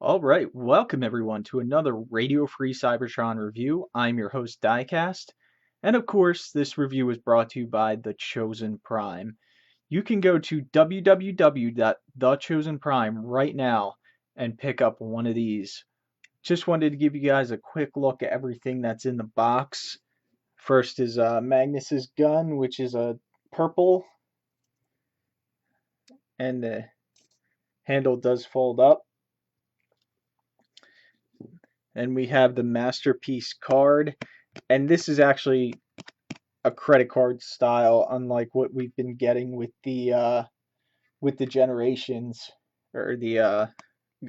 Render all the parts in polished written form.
All right, welcome everyone to another Radio Free Cybertron review. I'm your host Diecast, and of course, this review is brought to you by The Chosen Prime. You can go to www.thechosenprime right now and pick up one of these. Just wanted to give you guys a quick look at everything that's in the box. First is Magnus's gun, which is a purple, and the handle does fold up. And we have the Masterpiece card, and this is actually a credit card style, unlike what we've been getting with the generations or the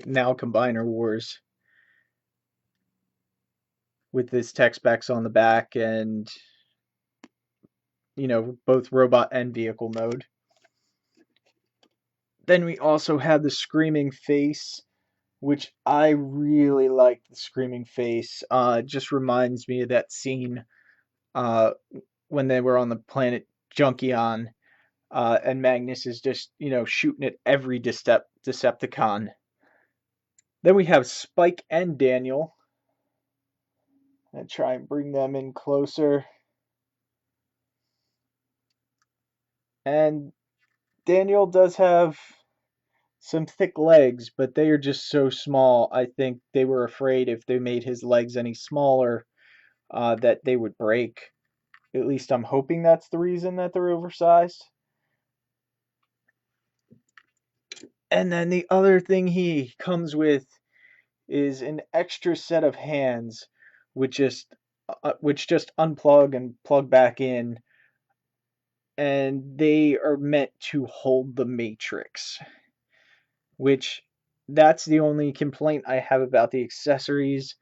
now Combiner Wars, with this tech specs on the back and both robot and vehicle mode. Then we also have the Screaming Face, which I really like. The Screaming Face it just reminds me of that scene uh, when they were on the planet Junkion. And Magnus is just, shooting at every Decepticon. Then we have Spike and Daniel. And try and bring them in closer. And Daniel does have some thick legs, but they are just so small. I think they were afraid if they made his legs any smaller, that they would break. At least I'm hoping that's the reason that they're oversized. And then the other thing he comes with is an extra set of hands, which just unplug and plug back in, and they are meant to hold the matrix. Which that's the only complaint I have about the accessories.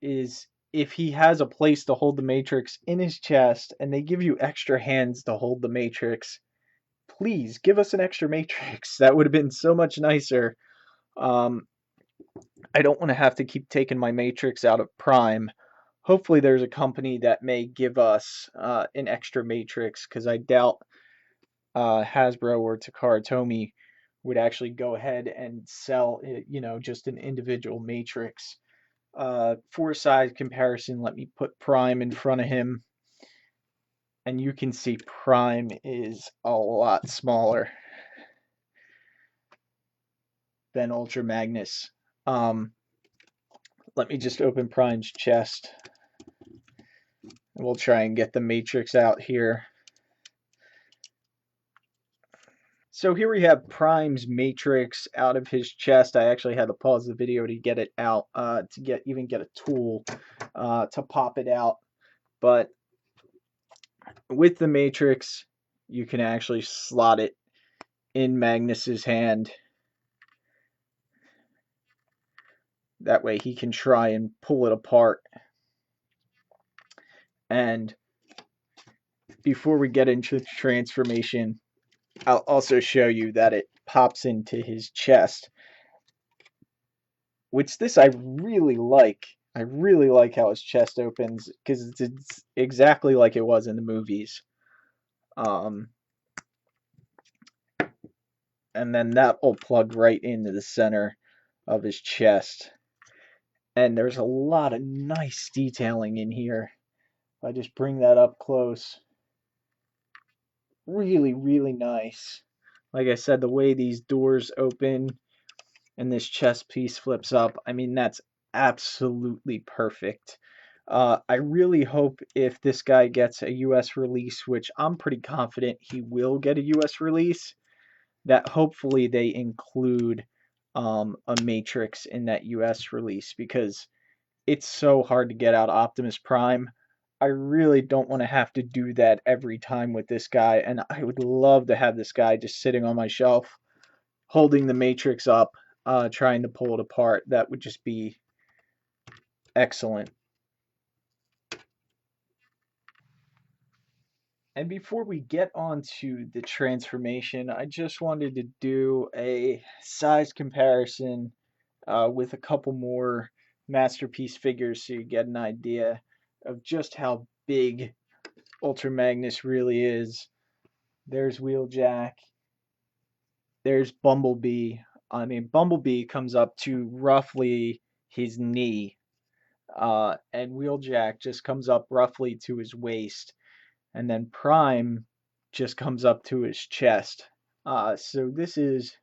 Is if he has a place to hold the matrix in his chest, and they give you extra hands to hold the matrix, please give us an extra matrix. That would have been so much nicer. Um, I don't want to have to keep taking my matrix out of Prime. Hopefully there's a company that may give us an extra matrix, because I doubt Hasbro or Takara Tomy would actually go ahead and sell just an individual matrix. For size comparison, let me put Prime in front of him, and you can see Prime is a lot smaller than Ultra Magnus. Let me just open Prime's chest. We'll try and get the matrix out here. So here we have Prime's matrix out of his chest. I actually had to pause the video to get it out, to get a tool to pop it out. But with the matrix, you can actually slot it in Magnus's hand. That way he can try and pull it apart. And before we get into the transformation, I'll also show you that it pops into his chest, which this I really like. I really like how his chest opens, because it's exactly like it was in the movies. And then that will plug right into the center of his chest. And there's a lot of nice detailing in here. If I just bring that up close, really, really nice. Like I said, the way these doors open and this chest piece flips up, I mean, that's absolutely perfect. I really hope if this guy gets a US release, which I'm pretty confident he will get a US release, that hopefully they include a matrix in that US release, because it's so hard to get out Optimus Prime. I really don't want to have to do that every time with this guy, and I would love to have this guy just sitting on my shelf, holding the matrix up, trying to pull it apart. That would just be excellent. And before we get on to the transformation, I just wanted to do a size comparison with a couple more Masterpiece figures, so you get an idea of just how big Ultra Magnus really is. There's Wheeljack. There's Bumblebee. I mean, Bumblebee comes up to roughly his knee, and Wheeljack just comes up roughly to his waist, and then Prime just comes up to his chest. So this is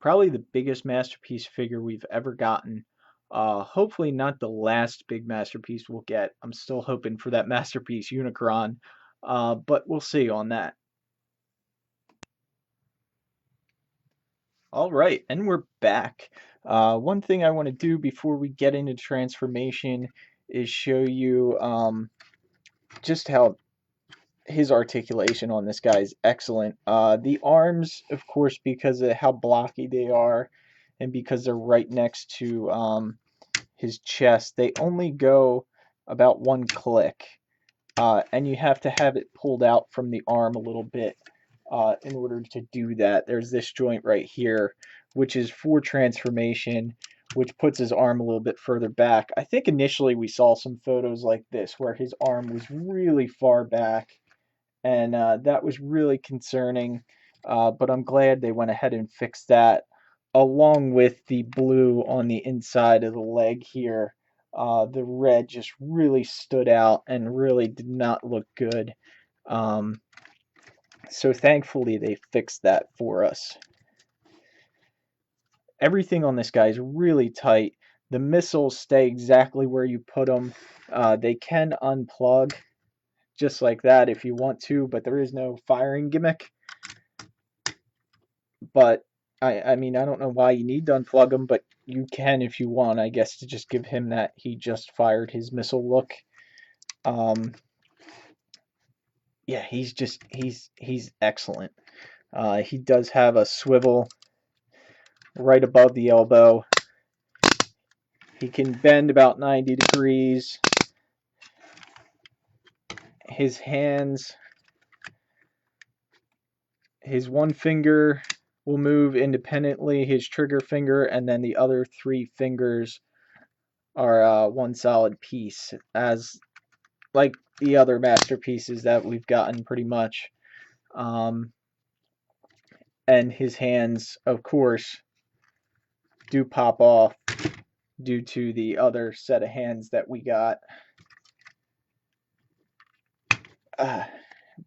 probably the biggest masterpiece figure we've ever gotten. Hopefully not the last big masterpiece we'll get. I'm still hoping for that masterpiece Unicron, but we'll see on that. All right, and we're back. One thing I want to do before we get into transformation is show you just how his articulation on this guy is excellent. The arms, of course, because of how blocky they are and because they're right next to his chest, they only go about one click. And you have to have it pulled out from the arm a little bit in order to do that. There's this joint right here, which is for transformation, which puts his arm a little bit further back. I think initially we saw some photos like this where his arm was really far back, and that was really concerning. But I'm glad they went ahead and fixed that, along with the blue on the inside of the leg here. The red just really stood out and really did not look good. So thankfully they fixed that for us. Everything on this guy is really tight. The missiles stay exactly where you put them. They can unplug just like that if you want to, but there is no firing gimmick. But I mean, I don't know why you need to unplug him, but you can if you want, I guess, to just give him that he just fired his missile look. Yeah, he's excellent. He does have a swivel right above the elbow. He can bend about 90 degrees. His hands, his one finger will move independently, his trigger finger, and then the other three fingers are one solid piece, as like the other masterpieces that we've gotten pretty much. And his hands, of course, do pop off due to the other set of hands that we got.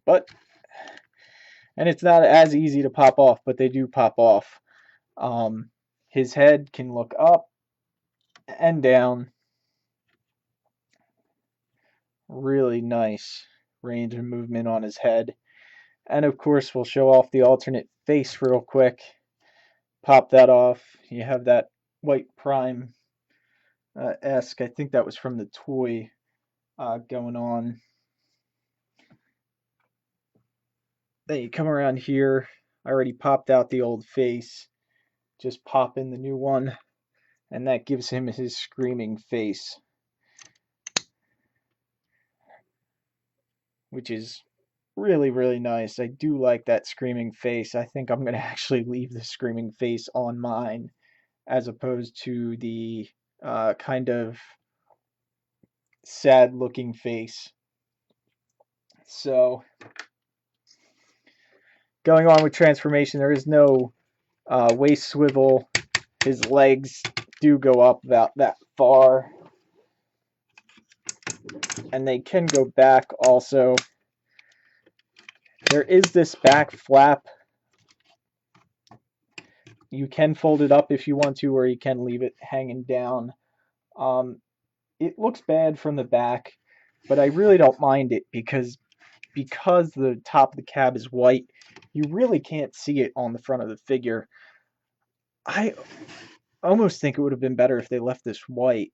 But, and it's not as easy to pop off, but they do pop off. His head can look up and down. Really nice range of movement on his head. And of course, we'll show off the alternate face real quick. Pop that off. You have that white Prime esque. I think that was from the toy going on. Then you come around here. I already popped out the old face. Just pop in the new one, and that gives him his screaming face, which is really, really nice. I do like that screaming face. I think I'm going to actually leave the screaming face on mine as opposed to the kind of sad looking face. So, going on with transformation, there is no waist swivel. His legs do go up about that far, and they can go back also. There is this back flap. You can fold it up if you want to, or you can leave it hanging down. It looks bad from the back, but I really don't mind it because the top of the cab is white, you really can't see it on the front of the figure. I almost think it would have been better if they left this white.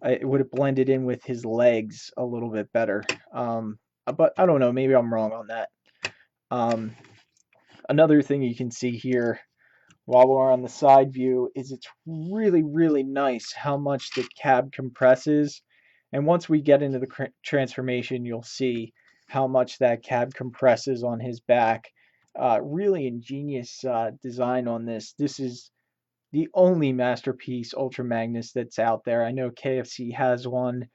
It would have blended in with his legs a little bit better. But I don't know, maybe I'm wrong on that. Another thing you can see here while we're on the side view is it's really, really nice how much the cab compresses. And once we get into the transformation, you'll see how much that cab compresses on his back. Really ingenious design on this. This is the only masterpiece Ultra Magnus that's out there. I know KFC has one,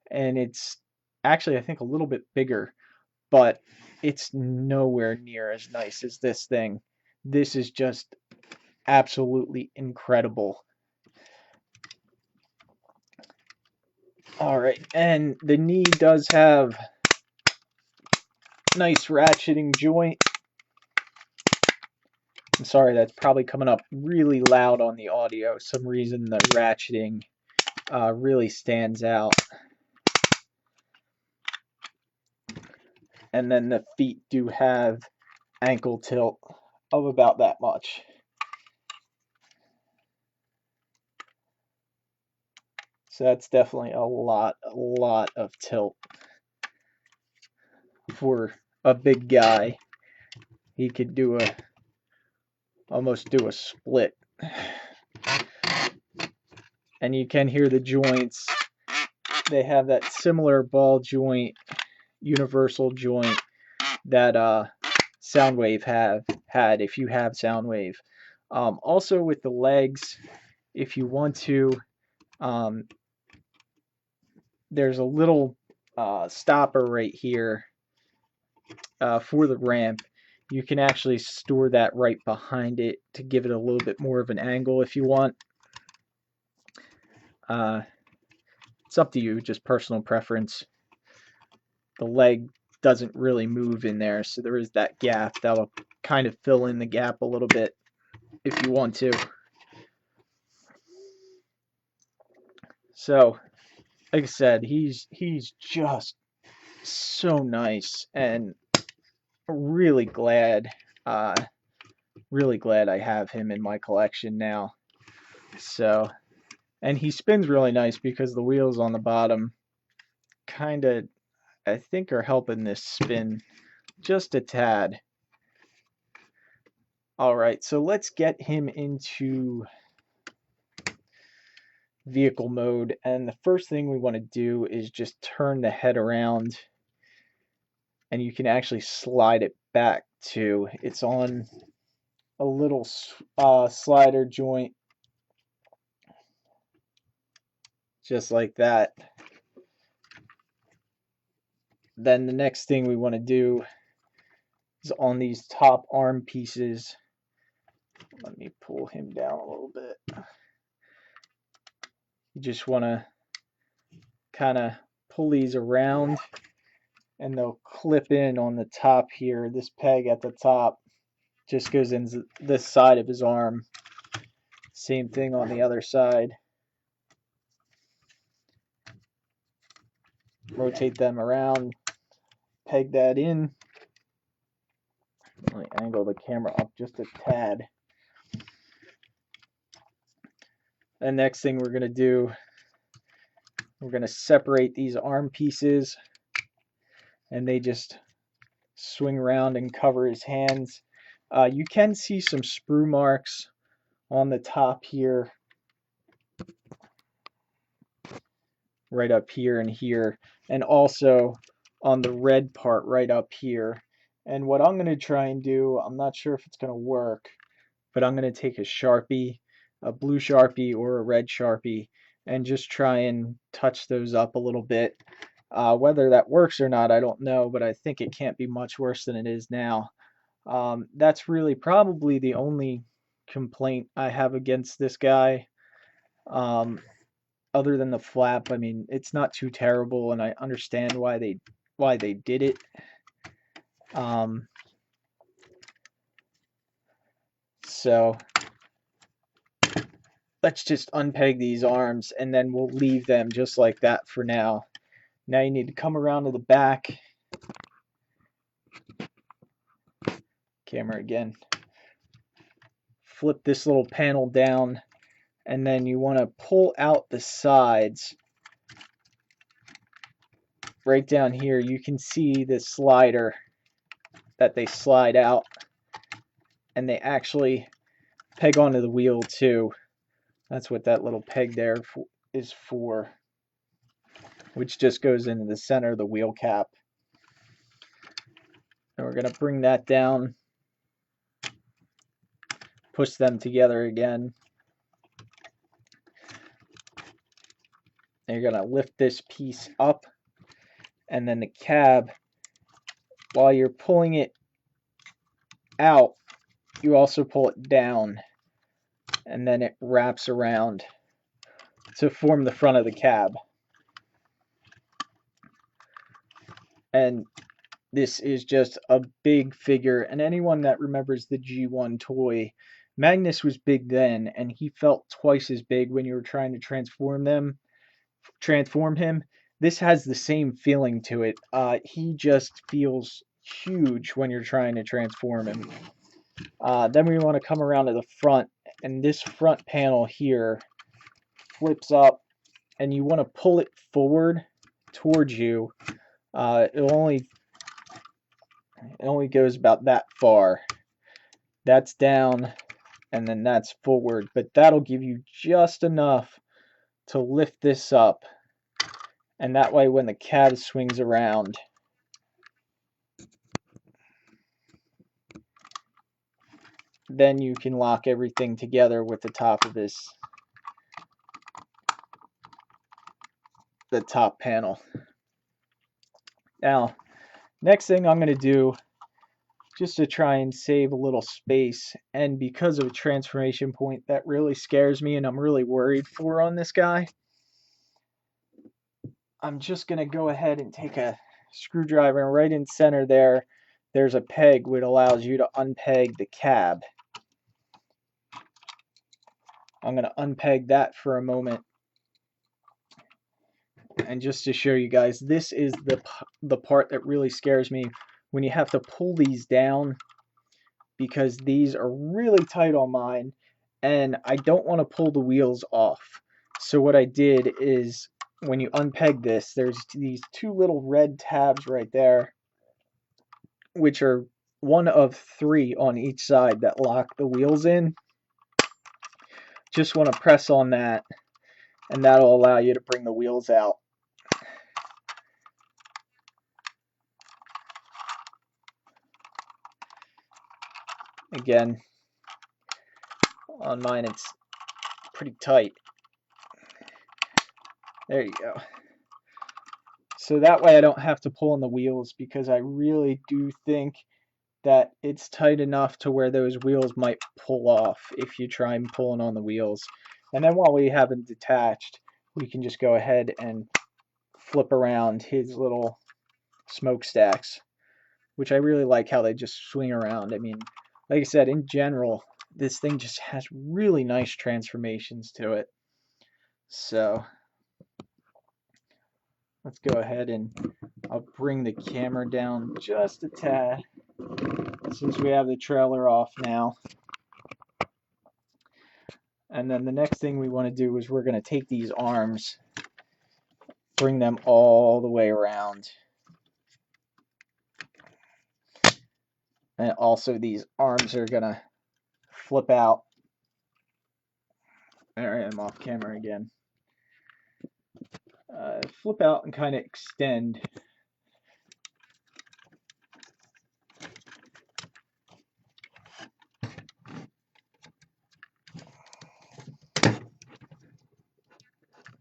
and it's actually, I think, a little bit bigger, but it's nowhere near as nice as this thing. This is just absolutely incredible. All right, and the knee does have nice ratcheting joint. I'm sorry, that's probably coming up really loud on the audio. Some reason the ratcheting really stands out. And then the feet do have ankle tilt of about that much. So that's definitely a lot of tilt for a big guy. He could do almost do a split. And you can hear the joints. They have that similar ball joint, universal joint that Soundwave had if you have Soundwave. Also with the legs, if you want to, there's a little stopper right here for the ramp. You can actually store that right behind it to give it a little bit more of an angle if you want. It's up to you, just personal preference. The leg doesn't really move in there, so there is that gap that'll kind of fill in the gap a little bit if you want to. So, like I said, he's just so nice, and really glad I have him in my collection now. So, and he spins really nice because the wheels on the bottom kind of, I think, are helping this spin just a tad. All right, so let's get him into vehicle mode, and the first thing we want to do is just turn the head around, and you can actually slide it back too. It's on a little slider joint, just like that. Then the next thing we want to do is on these top arm pieces. Let me pull him down a little bit. You just want to kind of pull these around, and they'll clip in on the top here. This peg at the top just goes into this side of his arm. Same thing on the other side. Rotate them around, peg that in. Let me angle the camera up just a tad. And next thing we're going to do, we're going to separate these arm pieces, and they just swing around and cover his hands. You can see some sprue marks on the top here, right up here and here, and also on the red part right up here. And what I'm going to try and do, I'm not sure if it's going to work, but I'm going to take a Sharpie, a blue Sharpie or a red Sharpie, and just try and touch those up a little bit. Whether that works or not, I don't know, but I think it can't be much worse than it is now. That's really probably the only complaint I have against this guy. Other than the flap, I mean, it's not too terrible, and I understand why they did it. So let's just unpeg these arms, and then we'll leave them just like that for now. Now you need to come around to the back. Camera again. Flip this little panel down, and then you want to pull out the sides. Right down here, you can see the slider that they slide out, and they actually peg onto the wheel too. That's what that little peg there is for, which just goes into the center of the wheel cap. And we're going to bring that down, push them together again. And you're going to lift this piece up, and then the cab, while you're pulling it out, you also pull it down. and then it wraps around to form the front of the cab. And this is just a big figure, and anyone that remembers the G1 toy, Magnus was big then, and he felt twice as big when you were trying to transform him. This has the same feeling to it. He just feels huge when you're trying to transform him. Then we want to come around to the front, and this front panel here flips up, and you want to pull it forward towards you. It only goes about that far. That's down, and then that's forward, but that'll give you just enough to lift this up, and that way when the cab swings around, then you can lock everything together with the top of the top panel. Now, next thing I'm going to do, just to try and save a little space, and because of a transformation point that really scares me and I'm really worried for on this guy, I'm just going to go ahead and take a screwdriver, and right in center there's a peg which allows you to unpeg the cab. I'm going to unpeg that for a moment. And just to show you guys, this is the part that really scares me, when you have to pull these down, because these are really tight on mine and I don't want to pull the wheels off. So what I did is, when you unpeg this, there's these two little red tabs right there, which are one of 3 on each side that lock the wheels in. Just want to press on that, and that'll allow you to bring the wheels out. Again, on mine it's pretty tight. There you go. So that way I don't have to pull on the wheels, because I really do think that it's tight enough to where those wheels might pull off if you try and pulling on the wheels. And then while we have them detached, we can just go ahead and flip around his little smokestacks, which I really like how they just swing around. I mean, like I said, in general, this thing just has really nice transformations to it. So let's go ahead and I'll bring the camera down just a tad, since we have the trailer off now. And then the next thing we want to do is we're going to take these arms, bring them all the way around. And also these arms are going to flip out. There I am off camera again. Flip out and kind of extend.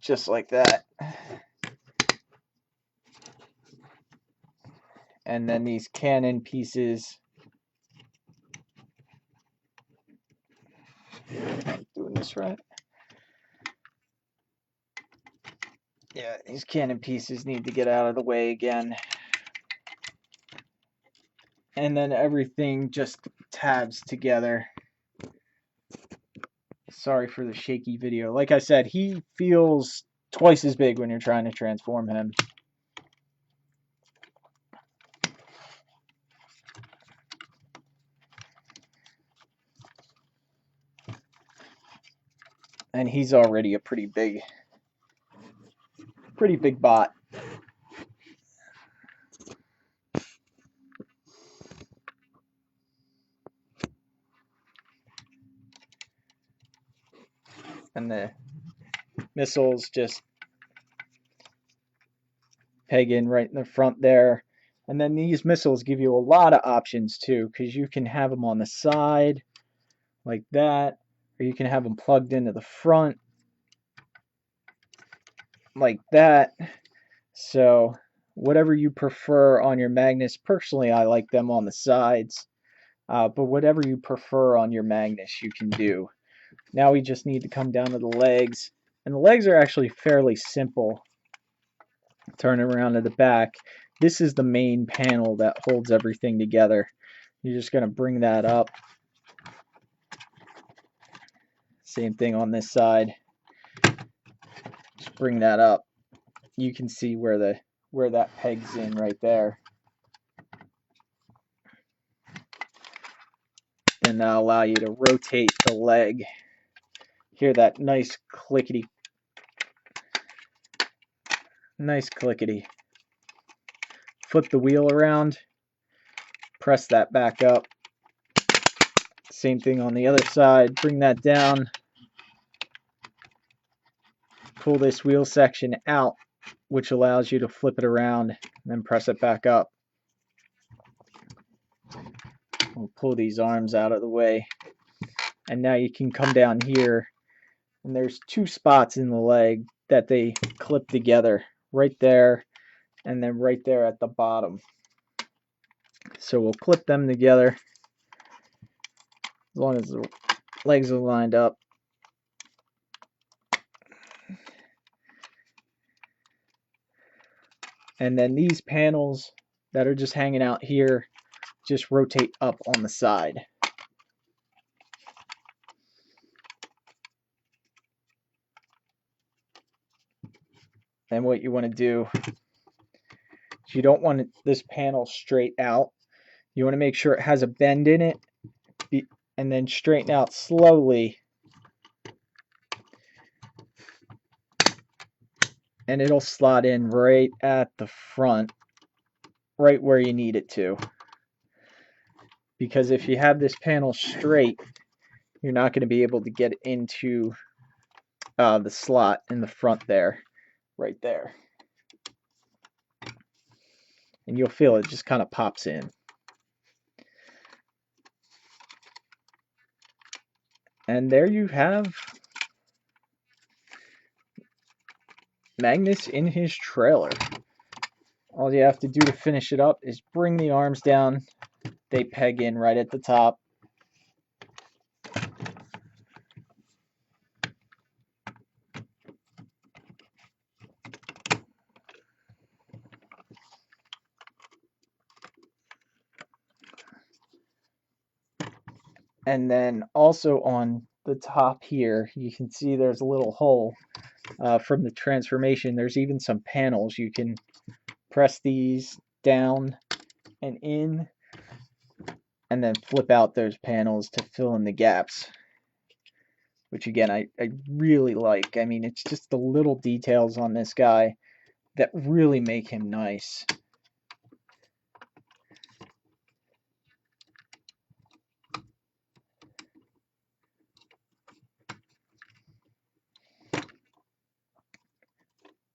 Just like that. And then these cannon pieces. Am I doing this right? Yeah, these cannon pieces need to get out of the way again. And then everything just tabs together. Sorry for the shaky video. Like I said, he feels twice as big when you're trying to transform him. And he's already a pretty big bot. And the missiles just peg in right in the front there. And then these missiles give you a lot of options too, because you can have them on the side like that, or you can have them plugged into the front like that. So whatever you prefer on your Magnus. Personally, I like them on the sides, but whatever you prefer on your Magnus, you can do. Now we just need to come down to the legs. And the legs are actually fairly simple. Turn it around to the back. This is the main panel that holds everything together. You're just going to bring that up. Same thing on this side. Just bring that up. You can see where that pegs in right there. And that'll allow you to rotate the leg. Hear that nice clickety. Nice clickety. Flip the wheel around. Press that back up. Same thing on the other side. Bring that down. Pull this wheel section out, which allows you to flip it around and then press it back up. We'll pull these arms out of the way. And now you can come down here, and there's two spots in the leg that they clip together, right there and then right there at the bottom. So we'll clip them together as long as the legs are lined up. And then these panels that are just hanging out here just rotate up on the side. And what you want to do is you don't want this panel straight out. You want to make sure it has a bend in it, and then straighten out slowly. And it'll slot in right at the front, right where you need it to. Because if you have this panel straight, you're not going to be able to get into the slot in the front there, right there. And you'll feel it just kind of pops in. And there you have Magnus in his trailer. All you have to do to finish it up is bring the arms down. They peg in right at the top. And then also on the top here, you can see there's a little hole from the transformation. There's even some panels. You can press these down and in, and then flip out those panels to fill in the gaps, which again I really like. I mean, it's just the little details on this guy that really make him nice.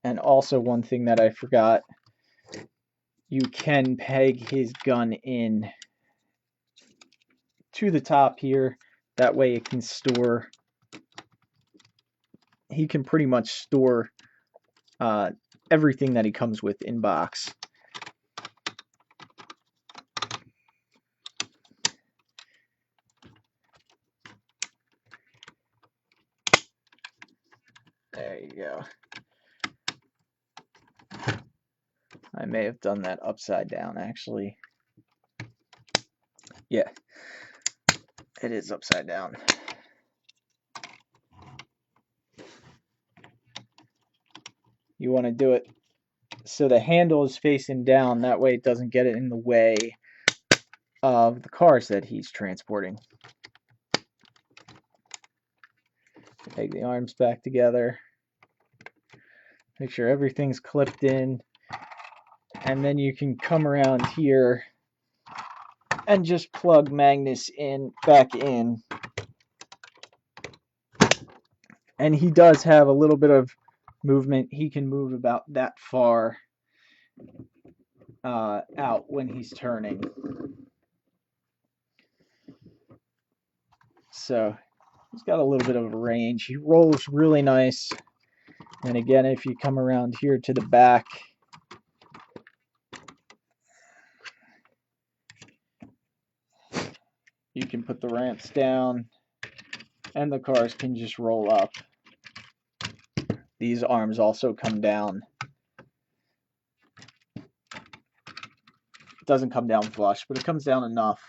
And also one thing that I forgot, you can peg his gun in to the top here. That way it can store, he can pretty much store everything that he comes with in box. There you go. I may have done that upside down, actually. Yeah, it is upside down. You want to do it so the handle is facing down. That way it doesn't get it in the way of the cars that he's transporting. Take the arms back together. Make sure everything's clipped in. And then you can come around here and just plug Magnus back in. And he does have a little bit of movement. He can move about that far out when he's turning. So he's got a little bit of a range. He rolls really nice. And again, if you come around here to the back, you can put the ramps down and the cars can just roll up. These arms also come down. It doesn't come down flush, but it comes down enough.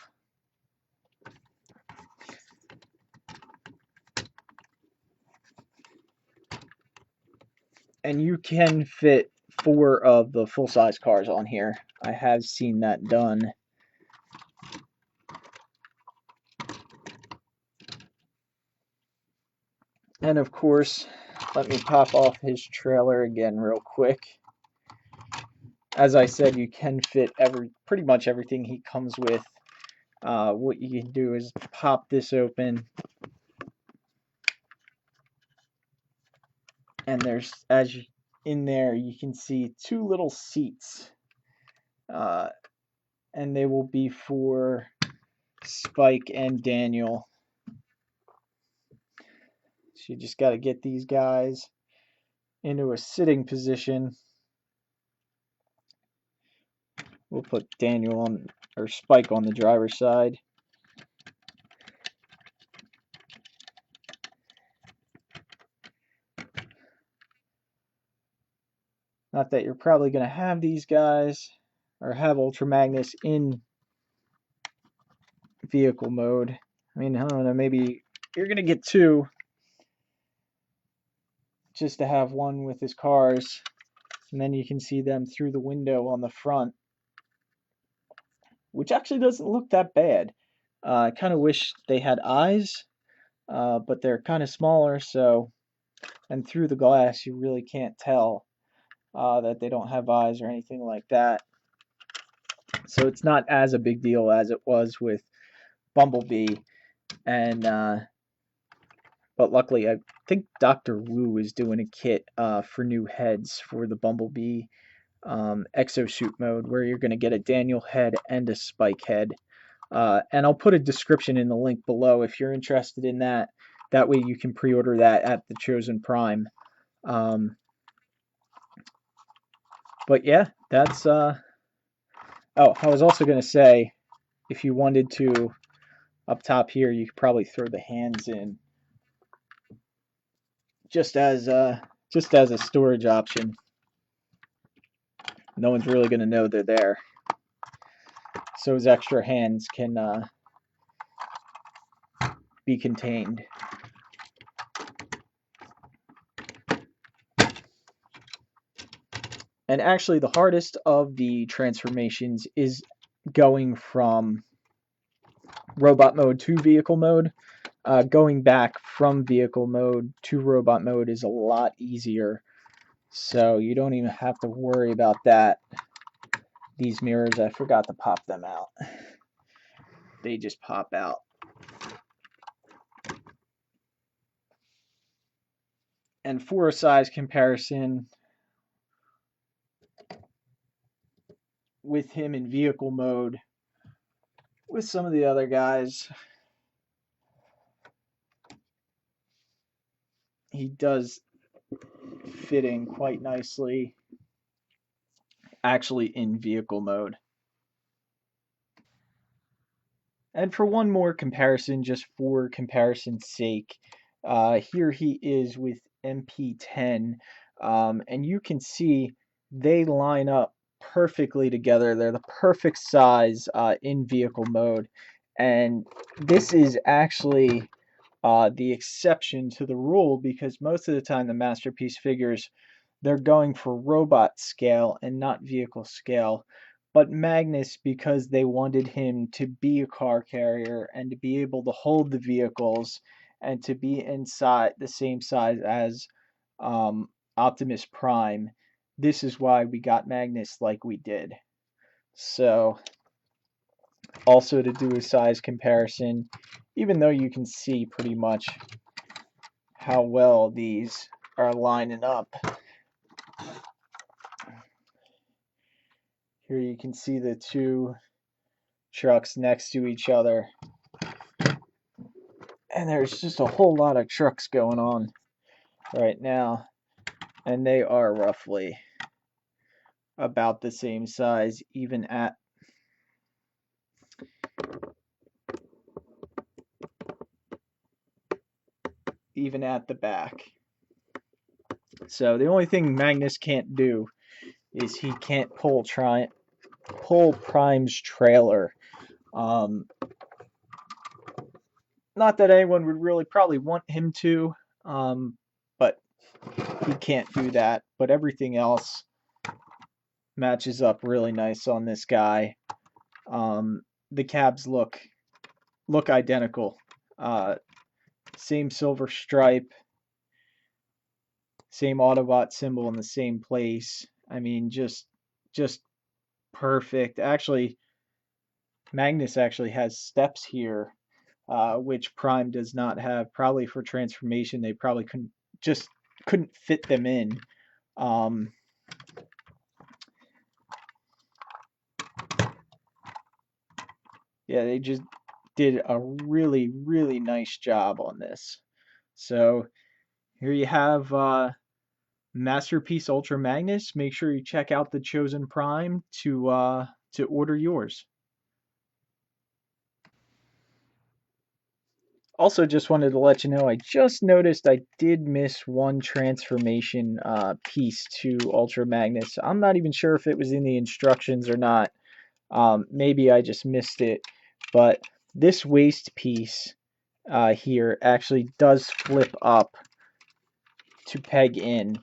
And you can fit 4 of the full-size cars on here. I have seen that done. And of course, let me pop off his trailer again real quick. As I said, you can fit pretty much everything he comes with. What you can do is pop this open, and there's, in there, you can see 2 little seats, and they will be for Spike and Daniel. So you just got to get these guys into a sitting position. We'll put Daniel on, or Spike on the driver's side. Not that you're probably going to have these guys, or have Ultra Magnus in vehicle mode. I mean, I don't know, maybe you're going to get 2, just to have one with his cars, and then you can see them through the window on the front, which actually doesn't look that bad. I kind of wish they had eyes, but they're kind of smaller, so, and through the glass you really can't tell that they don't have eyes or anything like that. So it's not as a big deal as it was with Bumblebee, and but luckily I think Dr. Wu is doing a kit for new heads for the Bumblebee exosuit mode, where you're going to get a Daniel head and a Spike head. And I'll put a description in the link below if you're interested in that. That way you can pre-order that at the Chosen Prime. But yeah, that's... Oh, I was also going to say, if you wanted to, up top here, you could probably throw the hands in just as a storage option. No one's really going to know they're there. So his extra hands can be contained. And actually, the hardest of the transformations is going from robot mode to vehicle mode. Going back from vehicle mode to robot mode is a lot easier, so you don't even have to worry about that. These mirrors, I forgot to pop them out. They just pop out. And for a size comparison, with him in vehicle mode, with some of the other guys, he does fit in quite nicely, actually in vehicle mode. And for one more comparison, just for comparison's sake, here he is with MP10, and you can see they line up perfectly together. They're the perfect size in vehicle mode, and this is actually the exception to the rule, because most of the time the Masterpiece figures, they're going for robot scale and not vehicle scale. But Magnus, because they wanted him to be a car carrier and to be able to hold the vehicles and to be inside the same size as Optimus Prime, this is why we got Magnus like we did. So, also to do a size comparison, even though you can see pretty much how well these are lining up. Here you can see the 2 trucks next to each other. And there's just a whole lot of trucks going on right now. And they are roughly about the same size, even at even at the back. So the only thing Magnus can't do is he can't pull Prime's trailer. Um, Not that anyone would really probably want him to, but he can't do that. But everything else matches up really nice on this guy. The cabs look identical. Same silver stripe, same Autobot symbol in the same place. I mean, just perfect. Actually, Magnus actually has steps here, which Prime does not have. Probably for transformation, they probably couldn't fit them in. Um, yeah, they just did a really nice job on this. So here you have Masterpiece Ultra Magnus. Make sure you check out the Chosen Prime to order yours. Also, just wanted to let you know, I just noticed I did miss one transformation piece to Ultra Magnus. I'm not even sure if it was in the instructions or not. Maybe I just missed it. But this waist piece here actually does flip up to peg in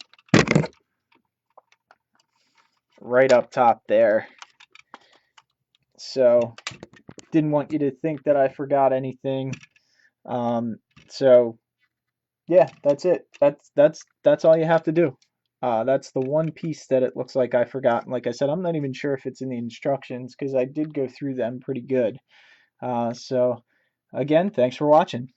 right up top there. So didn't want you to think that I forgot anything. So yeah, that's it. That's all you have to do. That's the one piece that it looks like I forgot. Like I said, I'm not even sure if it's in the instructions because I did go through them pretty good. So again, thanks for watching.